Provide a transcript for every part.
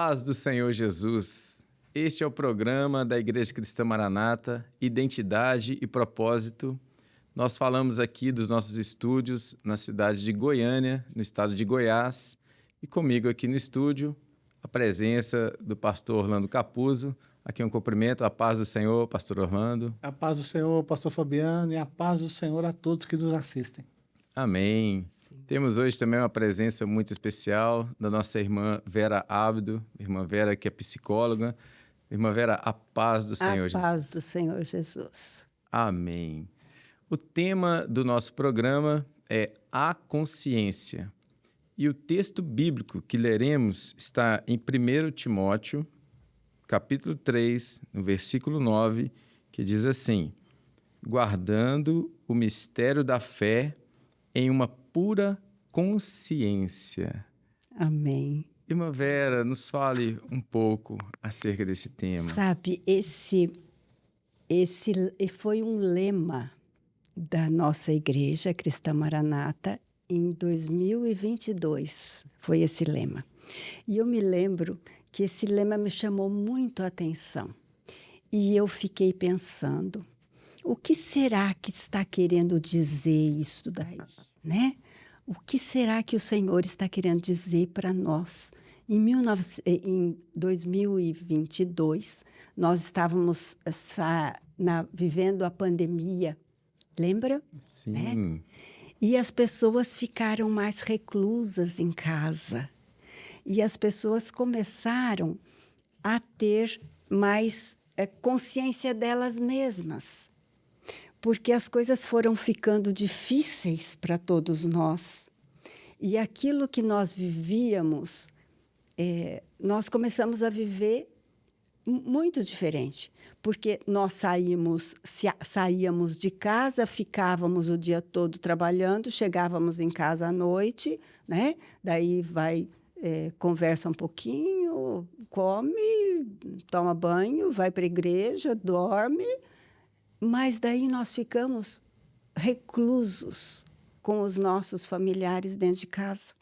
paz do Senhor Jesus. Este é o programa da Igreja Cristã Maranata, Identidade e Propósito. Nós falamos aqui dos nossos estúdios na cidade de Goiânia, no estado de Goiás, e comigo aqui no estúdio, a presença do pastor Orlando Capuzzo. Aqui um cumprimento, a paz do Senhor, pastor Orlando. A paz do Senhor, pastor Fabiano, e a paz do Senhor a todos que nos assistem. Amém. Sim. Temos hoje também uma presença muito especial da nossa irmã Vera Abdo, irmã Vera que é psicóloga. Irmã Vera, a paz do Senhor Jesus. A paz do Senhor Jesus. Amém. O tema do nosso programa é a consciência. E o texto bíblico que leremos está em 1 Timóteo, capítulo 3, no versículo 9, que diz assim: guardando o mistério da fé em uma pura consciência. Amém. Irmã Vera, nos fale um pouco acerca desse tema. Sabe, esse foi um lema da nossa Igreja Cristã Maranata em 2022. Foi esse lema. E eu me lembro que esse lema me chamou muito a atenção. E eu fiquei pensando, o que será que está querendo dizer isso daí, né? O que será que o Senhor está querendo dizer para nós? Em 2022, nós estávamos vivendo a pandemia, lembra? Sim. Né? E as pessoas ficaram mais reclusas em casa. E as pessoas começaram a ter mais consciência delas mesmas. Porque as coisas foram ficando difíceis para todos nós. E aquilo que nós vivíamos, nós começamos a viver muito diferente. Porque nós saíamos de casa, ficávamos o dia todo trabalhando, chegávamos em casa à noite, né? Daí conversa um pouquinho, come, toma banho, vai para a igreja, dorme. Mas daí nós ficamos reclusos com os nossos familiares dentro de casa.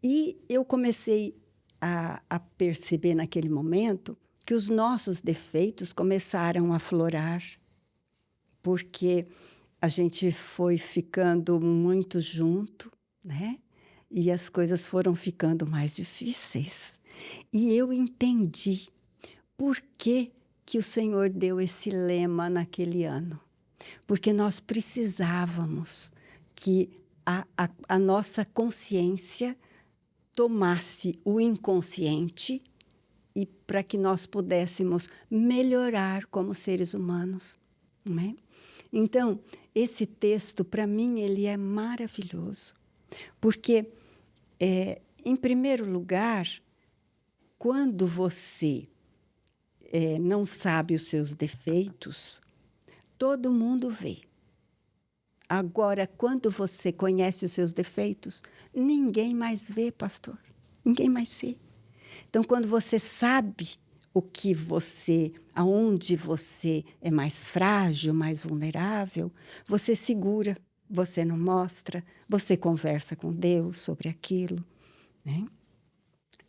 E eu comecei a perceber naquele momento que os nossos defeitos começaram a aflorar, porque a gente foi ficando muito junto, né? E as coisas foram ficando mais difíceis. E eu entendi por que o Senhor deu esse lema naquele ano. Porque nós precisávamos que a nossa consciência tomasse o inconsciente e para que nós pudéssemos melhorar como seres humanos. Não é? Então, esse texto, para mim, ele é maravilhoso. Porque, em primeiro lugar, quando você não sabe os seus defeitos, todo mundo vê. Agora, quando você conhece os seus defeitos, ninguém mais vê, pastor. Ninguém mais vê. Então, quando você sabe aonde você é mais frágil, mais vulnerável, você segura, você não mostra, você conversa com Deus sobre aquilo, né?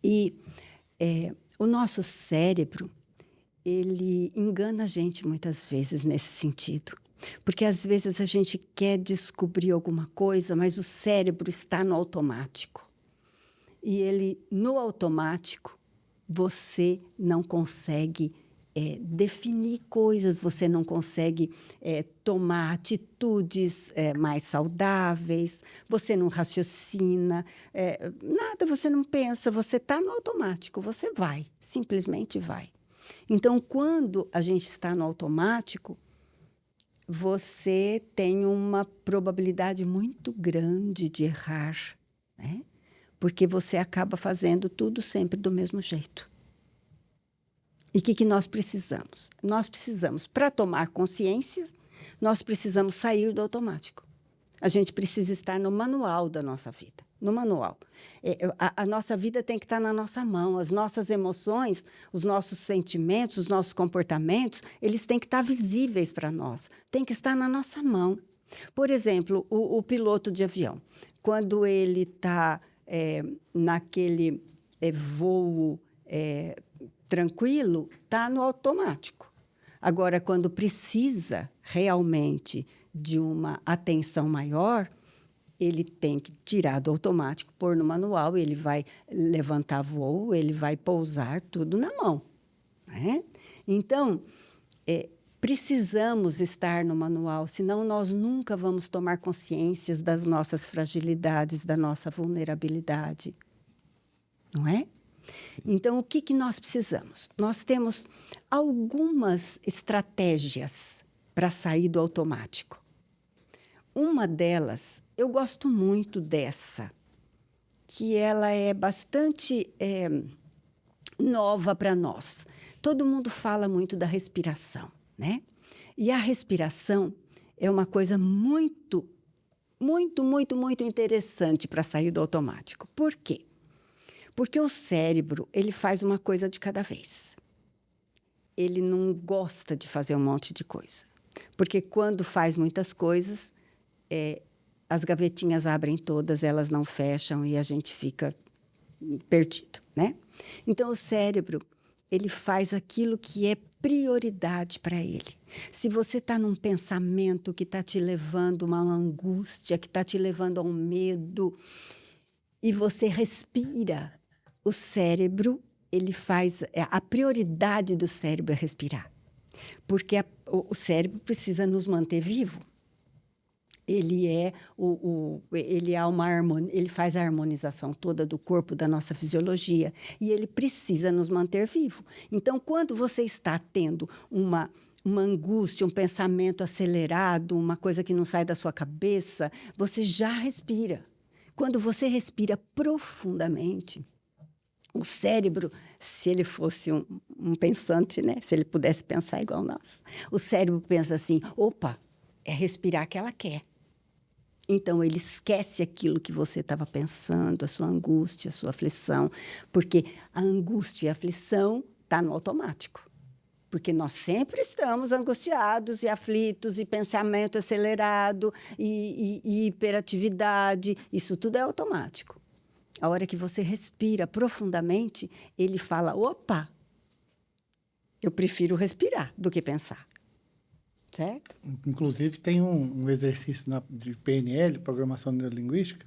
E o nosso cérebro, ele engana a gente muitas vezes nesse sentido. Porque às vezes a gente quer descobrir alguma coisa, mas o cérebro está no automático. E no automático, você não consegue definir coisas, você não consegue tomar atitudes mais saudáveis, você não raciocina, nada, você não pensa, você está no automático, você vai, simplesmente vai. Então, quando a gente está no automático, você tem uma probabilidade muito grande de errar, né? Porque você acaba fazendo tudo sempre do mesmo jeito. E o que nós precisamos? Nós precisamos, para tomar consciência, nós precisamos sair do automático. A gente precisa estar no manual da nossa vida. No manual. A nossa vida tem que estar na nossa mão. As nossas emoções, os nossos sentimentos, os nossos comportamentos, eles têm que estar visíveis para nós. Tem que estar na nossa mão. Por exemplo, o piloto de avião. Quando ele está naquele voo tranquilo, está no automático. Agora, quando precisa realmente de uma atenção maior, ele tem que tirar do automático, pôr no manual, ele vai levantar voo, ele vai pousar, tudo na mão. Né? Então, precisamos estar no manual, senão nós nunca vamos tomar consciência das nossas fragilidades, da nossa vulnerabilidade. Não é? Sim. Então, o que nós precisamos? Nós temos algumas estratégias para sair do automático. Uma delas, eu gosto muito dessa, que ela é bastante nova para nós. Todo mundo fala muito da respiração, né? E a respiração é uma coisa muito, muito, muito, muito interessante para sair do automático. Por quê? Porque o cérebro, ele faz uma coisa de cada vez. Ele não gosta de fazer um monte de coisa. Porque quando faz muitas coisas, as gavetinhas abrem todas, elas não fecham e a gente fica perdido, né? Então, o cérebro, ele faz aquilo que é prioridade para ele. Se você está num pensamento que está te levando a uma angústia, que está te levando a um medo, e você respira, o cérebro, ele faz... A prioridade do cérebro é respirar. Porque o cérebro precisa nos manter vivo. Ele ele faz a harmonização toda do corpo, da nossa fisiologia, e ele precisa nos manter vivo. Então, quando você está tendo uma angústia, um pensamento acelerado, uma coisa que não sai da sua cabeça, você já respira. Quando você respira profundamente, o cérebro, se ele fosse um pensante, né? Se ele pudesse pensar igual nós, o cérebro pensa assim, opa, é respirar que ela quer. Então, ele esquece aquilo que você estava pensando, a sua angústia, a sua aflição, porque a angústia e a aflição está no automático. Porque nós sempre estamos angustiados e aflitos, e pensamento acelerado, e hiperatividade, isso tudo é automático. A hora que você respira profundamente, ele fala, opa, eu prefiro respirar do que pensar. Certo? Inclusive, tem um exercício de PNL, Programação Neurolinguística,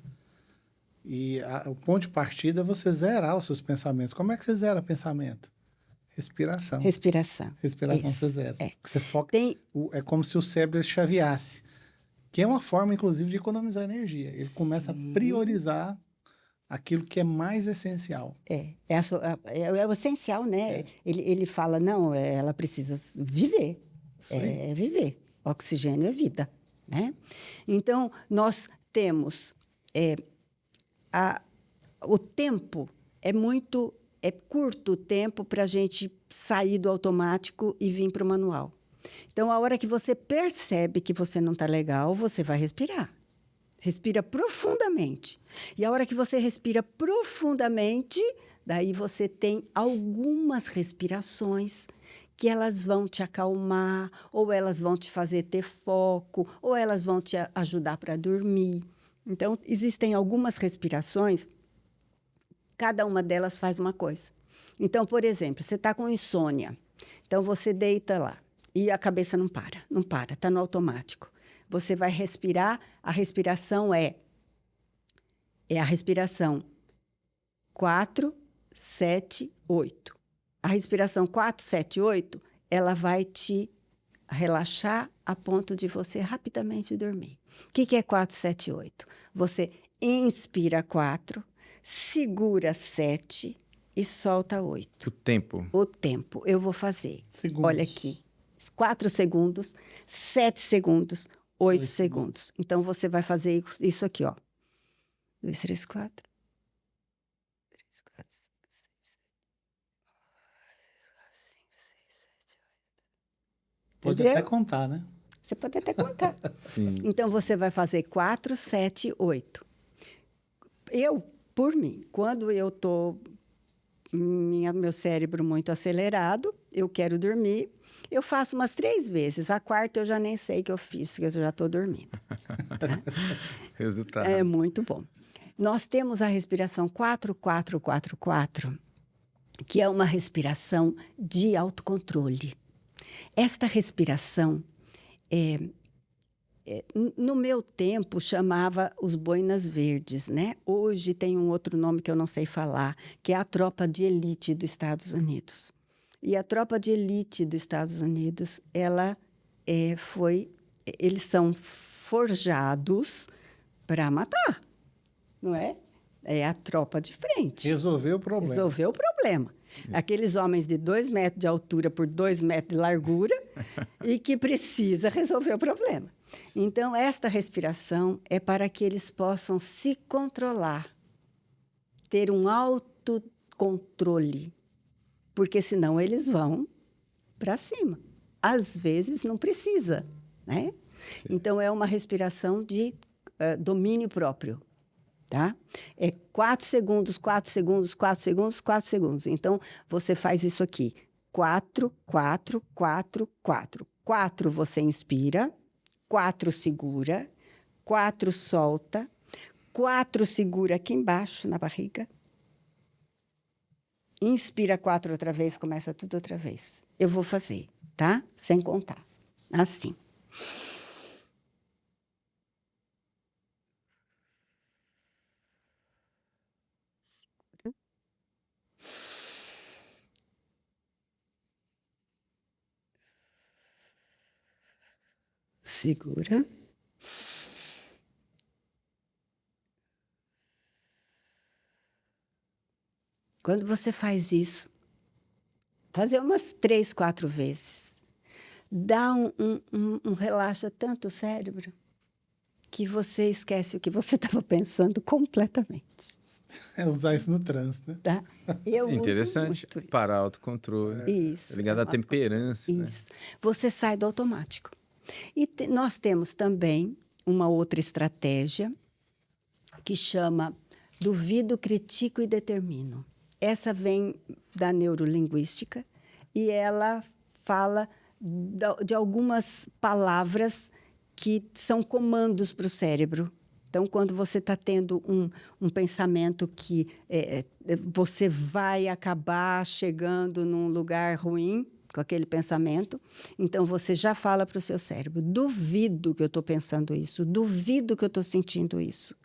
e o ponto de partida é você zerar os seus pensamentos. Como é que você zera pensamento? Respiração. Respiração você zera. Você foca, é como se o cérebro chaveasse, que é uma forma, inclusive, de economizar energia. Ele começa a priorizar aquilo que é mais essencial. É o essencial, né? Ele fala, não, ela precisa viver. Viver. Oxigênio é vida, né? Então, nós temos... o tempo é curto o tempo para a gente sair do automático e vir para o manual. Então, a hora que você percebe que você não está legal, você vai respirar. Respira profundamente. E a hora que você respira profundamente, daí você tem algumas respirações que elas vão te acalmar, ou elas vão te fazer ter foco, ou elas vão te ajudar para dormir. Então, existem algumas respirações, cada uma delas faz uma coisa. Então, por exemplo, você está com insônia, então você deita lá e a cabeça não para, está no automático. Você vai respirar, a respiração é a respiração 4, 7, 8. A respiração 4, 7, 8, ela vai te relaxar a ponto de você rapidamente dormir. O que é 4, 7, 8? Você inspira 4, segura 7 e solta 8. O tempo. O tempo. Eu vou fazer. Segundos. Olha aqui. 4 segundos, 7 segundos, 8 segundos. Então, você vai fazer isso aqui, ó. 2, 3, 4. 3, 4, 5, 6, 7. Pode até contar, né? Você pode até contar. Sim. Então, você vai fazer 4, 7, 8. Eu, por mim, quando eu estou meu cérebro muito acelerado, eu quero dormir, eu faço umas 3 vezes. A quarta eu já nem sei que eu fiz, que eu já estou dormindo. Resultado. É muito bom. Nós temos a respiração 4-4-4-4, que é uma respiração de autocontrole. Esta respiração, no meu tempo, chamava os boinas verdes, né? Hoje tem um outro nome que eu não sei falar, que é a tropa de elite dos Estados Unidos. E a tropa de elite dos Estados Unidos, eles são forjados para matar, não é? É a tropa de frente. Resolveu o problema. Resolveu o problema. Aqueles homens de 2 metros de altura por 2 metros de largura e que precisa resolver o problema. Então, esta respiração é para que eles possam se controlar, ter um autocontrole, porque senão eles vão para cima. Às vezes não precisa, né? Sim. Então, é uma respiração de domínio próprio. Tá? É 4 segundos, 4 segundos, 4 segundos, 4 segundos. Então, você faz isso aqui. 4, 4, 4, 4. 4 você inspira, 4 segura, 4 solta, 4 segura aqui embaixo na barriga. Inspira 4 outra vez, começa tudo outra vez. Eu vou fazer, tá? Sem contar. Assim. Segura. Quando você faz isso, fazer umas 3, 4 vezes, dá relaxa tanto o cérebro que você esquece o que você estava pensando completamente. É usar isso no trânsito, né? Tá? Eu uso Interessante. muito isso. Para autocontrole. Isso. Ligado à temperança. Isso. Você sai do automático. E nós temos também uma outra estratégia que chama duvido, critico e determino. Essa vem da neurolinguística e ela fala de algumas palavras que são comandos para o cérebro. Então, quando você está tendo um pensamento que você vai acabar chegando num lugar ruim com aquele pensamento, então você já fala para o seu cérebro, duvido que eu estou pensando isso, duvido que eu estou sentindo isso.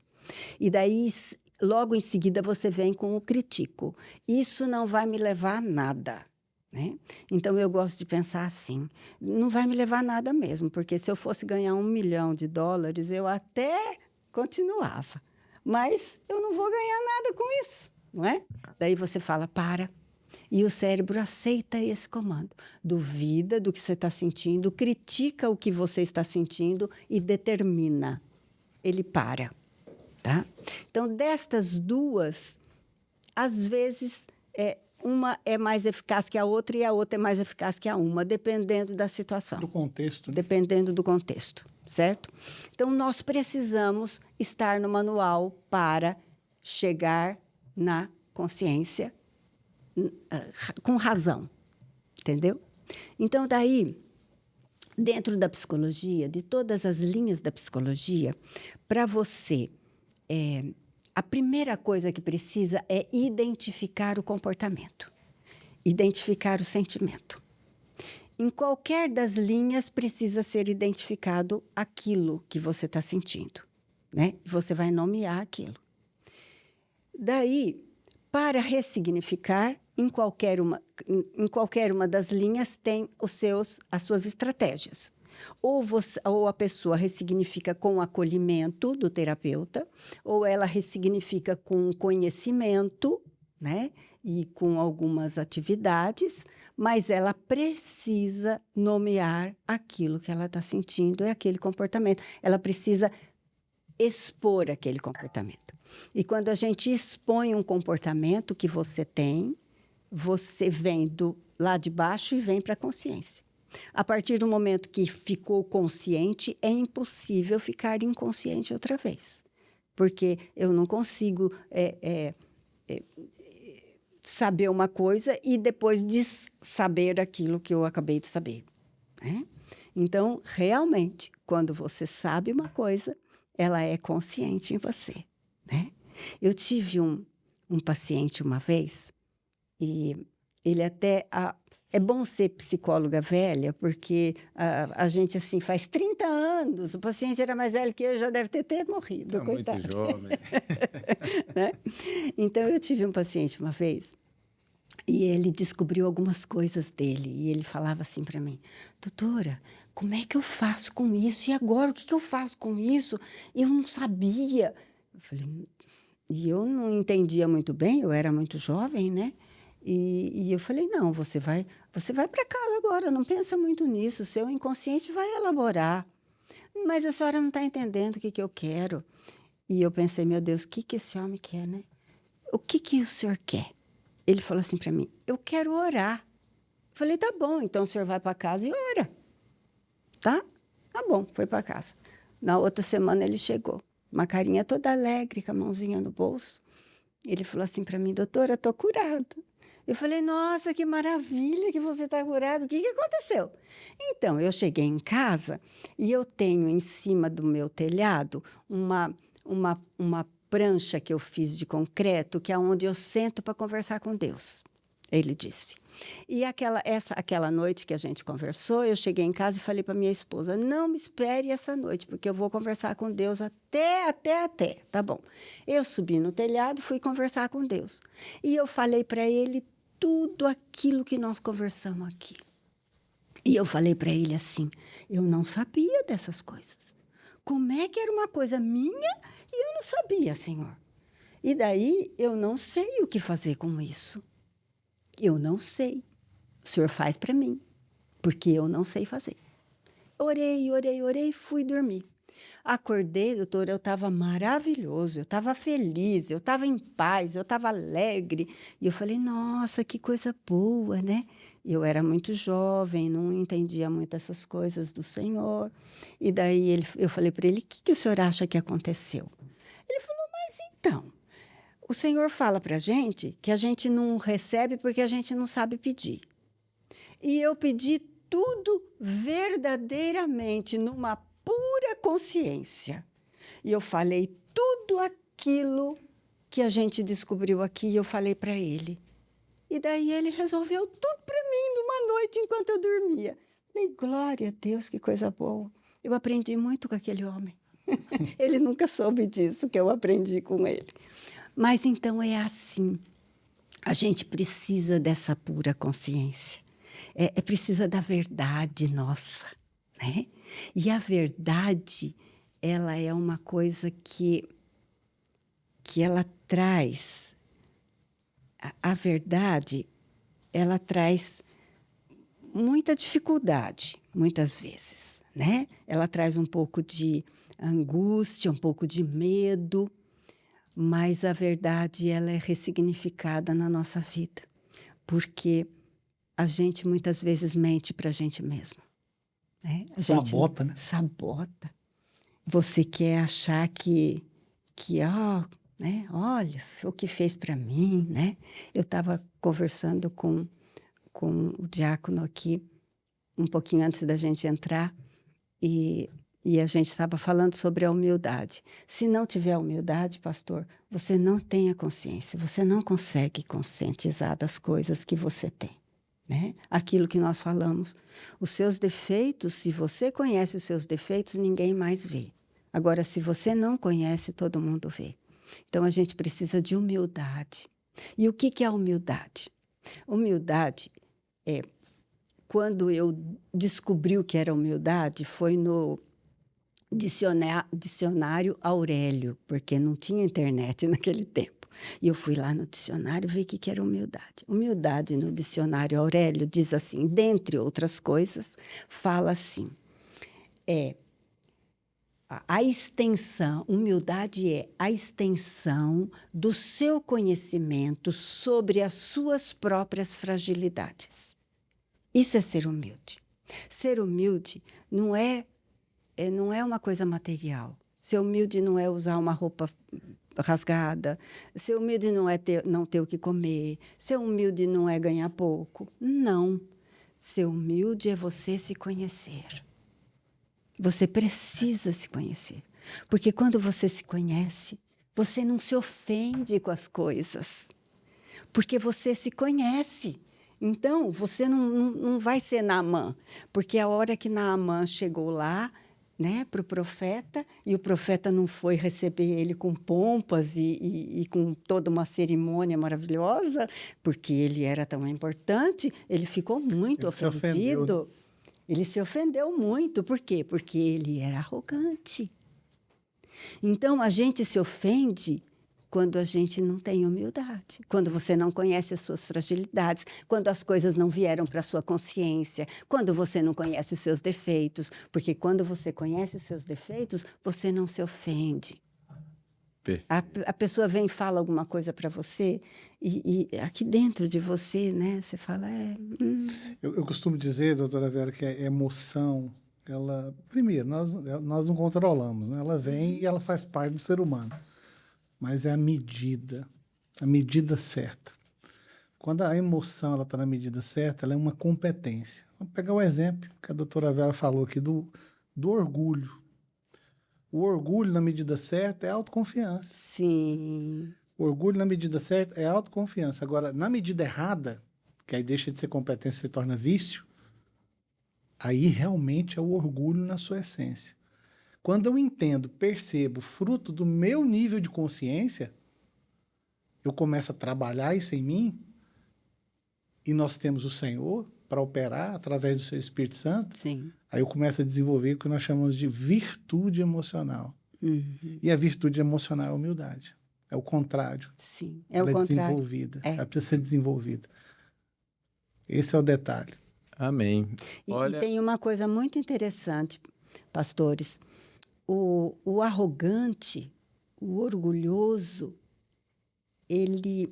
E daí, logo em seguida, você vem com o critico. Isso não vai me levar a nada. Né? Então, eu gosto de pensar assim, não vai me levar a nada mesmo, porque se eu fosse ganhar $1 milhão, eu até continuava. Mas eu não vou ganhar nada com isso, não é? Daí você fala, para. E o cérebro aceita esse comando. Duvida do que você está sentindo, critica o que você está sentindo e determina. Ele para. Tá? Então, destas duas, às vezes, uma é mais eficaz que a outra e a outra é mais eficaz que a uma, dependendo da situação. Do contexto. Né? Dependendo do contexto, certo? Então, nós precisamos estar no manual para chegar na consciência com razão, entendeu? Então, daí, dentro da psicologia, de todas as linhas da psicologia, para você, a primeira coisa que precisa é identificar o comportamento, identificar o sentimento. Em qualquer das linhas precisa ser identificado aquilo que você está sentindo, né? E você vai nomear aquilo. Daí, para ressignificar, em qualquer uma das linhas tem as suas estratégias. Ou a pessoa ressignifica com o acolhimento do terapeuta, ou ela ressignifica com conhecimento, né? E com algumas atividades, mas ela precisa nomear aquilo que ela está sentindo, é aquele comportamento. Ela precisa expor aquele comportamento. E quando a gente expõe um comportamento que você tem, você vem do lá de baixo e vem para a consciência. A partir do momento que ficou consciente, é impossível ficar inconsciente outra vez. Porque eu não consigo saber uma coisa e depois saber aquilo que eu acabei de saber. Né? Então, realmente, quando você sabe uma coisa, ela é consciente em você. Né? Eu tive um paciente uma vez, e ele até... é bom ser psicóloga velha, porque a gente, assim, faz 30 anos, o paciente era mais velho que eu, já deve ter morrido, Tá coitado. muito jovem. Né? Então, eu tive um paciente uma vez, e ele descobriu algumas coisas dele, e ele falava assim para mim: doutora, como é que eu faço com isso? E agora, o que eu faço com isso? Eu não sabia. Eu falei, e eu não entendia muito bem, eu era muito jovem, né? E eu falei, não, você vai para casa agora, não pensa muito nisso, o seu inconsciente vai elaborar. Mas a senhora não está entendendo o que eu quero. E eu pensei, meu Deus, o que esse homem quer, né? O que o senhor quer? Ele falou assim para mim, eu quero orar. Eu falei, tá bom, então o senhor vai para casa e ora. Tá? Tá bom, foi para casa. Na outra semana ele chegou, uma carinha toda alegre, com a mãozinha no bolso. Ele falou assim para mim, doutora, estou curado. Eu falei, nossa, que maravilha que você está curado. O que aconteceu? Então, eu cheguei em casa e eu tenho em cima do meu telhado uma prancha que eu fiz de concreto, que é onde eu sento para conversar com Deus, ele disse. E aquela noite que a gente conversou, eu cheguei em casa e falei para minha esposa, não me espere essa noite, porque eu vou conversar com Deus até. Tá bom. Eu subi no telhado, fui conversar com Deus. E eu falei para ele tudo aquilo que nós conversamos aqui. E eu falei para ele assim, eu não sabia dessas coisas. Como é que era uma coisa minha e eu não sabia, Senhor? E daí eu não sei o que fazer com isso. Eu não sei. O Senhor faz para mim, porque eu não sei fazer. Orei, fui dormir. Acordei, doutora, eu estava maravilhoso, eu estava feliz, eu estava em paz, eu estava alegre. E eu falei, nossa, que coisa boa, né? Eu era muito jovem, não entendia muito essas coisas do Senhor. E daí eu falei para ele, o que o senhor acha que aconteceu? Ele falou, mas então, o Senhor fala para a gente que a gente não recebe porque a gente não sabe pedir. E eu pedi tudo verdadeiramente, numa pura consciência. E eu falei tudo aquilo que a gente descobriu aqui, e eu falei para ele. E daí ele resolveu tudo para mim numa noite enquanto eu dormia. Falei, glória a Deus, que coisa boa. Eu aprendi muito com aquele homem. Ele nunca soube disso, que eu aprendi com ele. Mas então é assim. A gente precisa dessa pura consciência. Precisa da verdade nossa, né? E a verdade, ela é uma coisa que ela traz... A verdade, ela traz muita dificuldade, muitas vezes, né? Ela traz um pouco de angústia, um pouco de medo, mas a verdade, ela é ressignificada na nossa vida, porque a gente muitas vezes mente para a gente mesmo. Né? Sabota, né? Sabota. Você quer achar que né? Olha, o que fez para mim, né? Eu estava conversando com o diácono aqui, um pouquinho antes da gente entrar, e a gente estava falando sobre a humildade. Se não tiver humildade, pastor, você não tem a consciência, você não consegue conscientizar das coisas que você tem. Né? Aquilo que nós falamos. Os seus defeitos, se você conhece os seus defeitos, ninguém mais vê. Agora, se você não conhece, todo mundo vê. Então, a gente precisa de humildade. E o que é a humildade? Humildade é... Quando eu descobri o que era humildade, foi no dicionário Aurélio, porque não tinha internet naquele tempo. E eu fui lá no dicionário ver o que era humildade. Humildade, no dicionário Aurélio, diz assim, dentre outras coisas, fala assim, a extensão, humildade é a extensão do seu conhecimento sobre as suas próprias fragilidades. Isso é ser humilde. Ser humilde não é uma coisa material. Ser humilde não é usar uma roupa rasgada. Ser humilde não é não ter o que comer. Ser humilde não é ganhar pouco. Não. Ser humilde é você se conhecer. Você precisa se conhecer. Porque quando você se conhece, Você não se ofende com as coisas, porque você se conhece. Então, você não vai ser Naamã, porque a hora que Naamã chegou lá, né, para o profeta, e o profeta não foi receber ele com pompas e com toda uma cerimônia maravilhosa, porque ele era tão importante, ele ficou muito ofendido. Ele se ofendeu muito. Por quê? Porque ele era arrogante. Então, a gente se ofende quando a gente não tem humildade, quando você não conhece as suas fragilidades, quando as coisas não vieram para a sua consciência, quando você não conhece os seus defeitos, porque quando você conhece os seus defeitos, você não se ofende. A pessoa vem e fala alguma coisa para você e aqui dentro de você, né, você fala... Eu costumo dizer, doutora Vera, que a emoção, ela... Primeiro, nós não controlamos, né? Ela vem e ela faz parte do ser humano. Mas é a medida certa. Quando a emoção está na medida certa, ela é uma competência. Vamos pegar o exemplo que a doutora Vera falou aqui do orgulho. O orgulho na medida certa é autoconfiança. Sim. O orgulho na medida certa é autoconfiança. Agora, na medida errada, que aí deixa de ser competência e se torna vício, aí realmente é o orgulho na sua essência. Quando eu entendo, percebo, fruto do meu nível de consciência, eu começo a trabalhar isso em mim, e nós temos o Senhor para operar através do seu Espírito Santo. Sim. Aí eu começo a desenvolver o que nós chamamos de virtude emocional. Uhum. E a virtude emocional é a humildade. É o contrário. Sim, Ela é desenvolvida. Ela precisa ser desenvolvida. Esse é o detalhe. Amém. E tem uma coisa muito interessante, pastores. O arrogante, o orgulhoso, ele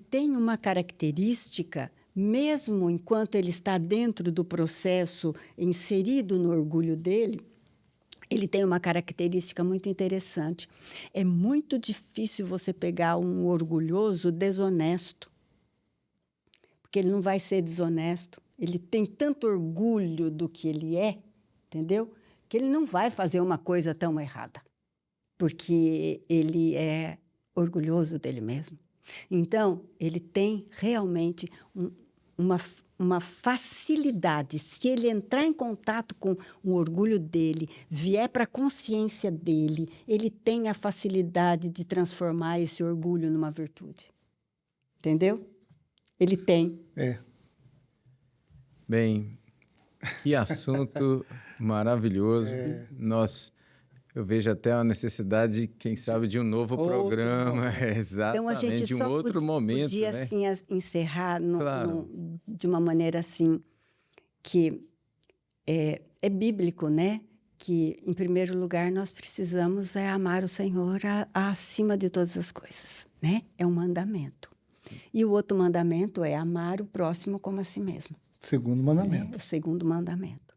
tem uma característica, mesmo enquanto ele está dentro do processo, inserido no orgulho dele, ele tem uma característica muito interessante. É muito difícil você pegar um orgulhoso desonesto, porque ele não vai ser desonesto. Ele tem tanto orgulho do que ele é, entendeu? Que ele não vai fazer uma coisa tão errada, porque ele é orgulhoso dele mesmo. Então, ele tem realmente uma facilidade. Se ele entrar em contato com o orgulho dele, vier para a consciência dele, ele tem a facilidade de transformar esse orgulho numa virtude. Entendeu? Ele tem. Bem, que assunto maravilhoso. Eu vejo até a necessidade, quem sabe, de um novo programa. Exatamente, então, a gente de um outro momento. Podia, né? assim, encerrar Claro. de uma maneira assim, que é bíblico, né? Que, em primeiro lugar, nós precisamos amar o Senhor acima de todas as coisas, né? É um mandamento. Sim. E o outro mandamento é amar o próximo como a si mesmo. Segundo mandamento. Né? O segundo mandamento.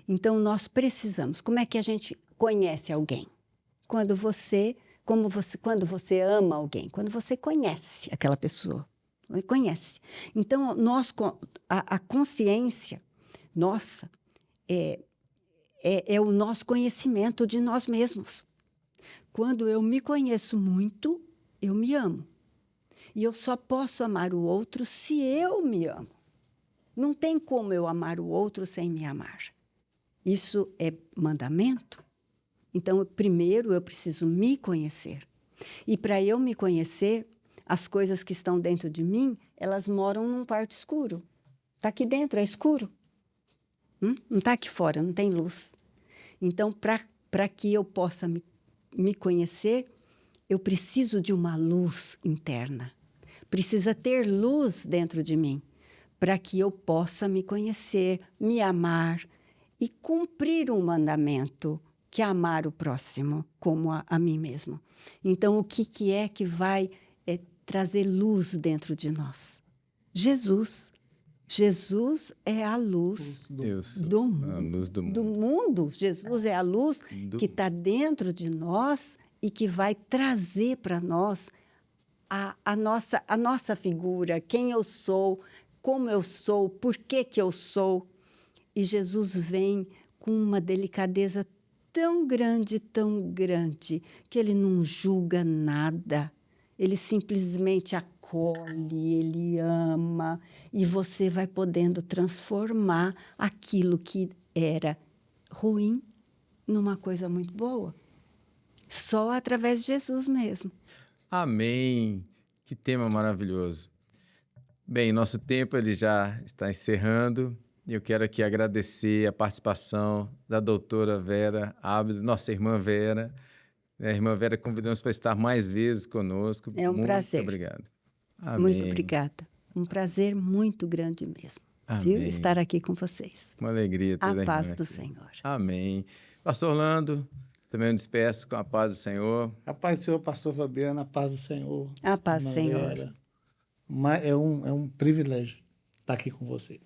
Então, nós precisamos. Como é que a gente conhece alguém? Quando você ama alguém, quando você conhece aquela pessoa. Conhece. Então, a consciência nossa é o nosso conhecimento de nós mesmos. Quando eu me conheço muito, eu me amo. E eu só posso amar o outro se eu me amo. Não tem como eu amar o outro sem me amar. Isso é mandamento. Então, primeiro eu preciso me conhecer. E para eu me conhecer, as coisas que estão dentro de mim, elas moram num quarto escuro. Está aqui dentro, é escuro. Não está aqui fora, não tem luz. Então, para que eu possa me conhecer, eu preciso de uma luz interna. Precisa ter luz dentro de mim, para que eu possa me conhecer, me amar e cumprir um mandamento, que é amar o próximo como a mim mesmo. Então, o que é que vai trazer luz dentro de nós? Jesus. Jesus é a luz do mundo. Jesus é a luz que está dentro de nós e que vai trazer para nós a nossa figura, quem eu sou, como eu sou, por que eu sou. E Jesus vem com uma delicadeza tão grande, que ele não julga nada. Ele simplesmente acolhe, ele ama, e você vai podendo transformar aquilo que era ruim numa coisa muito boa. Só através de Jesus mesmo. Amém. Que tema maravilhoso. Bem, nosso tempo ele já está encerrando. Eu quero aqui agradecer a participação da doutora Vera Abdo, nossa irmã Vera. A irmã Vera convidamos para estar mais vezes conosco. É um prazer. Muito obrigado. Amém. Muito obrigada. Um prazer muito grande mesmo. Viu? Amém. Estar aqui com vocês. Uma alegria ter A paz do Senhor. Amém. Pastor Orlando, também me despeço com a paz do Senhor. A paz do Senhor, pastor Fabiano, a paz do Senhor. A paz do Irmã Senhor. Vera. É um privilégio estar aqui com você.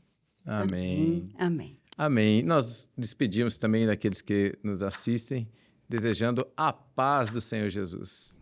Amém. Amém. Amém. Nós despedimos também daqueles que nos assistem, desejando a paz do Senhor Jesus.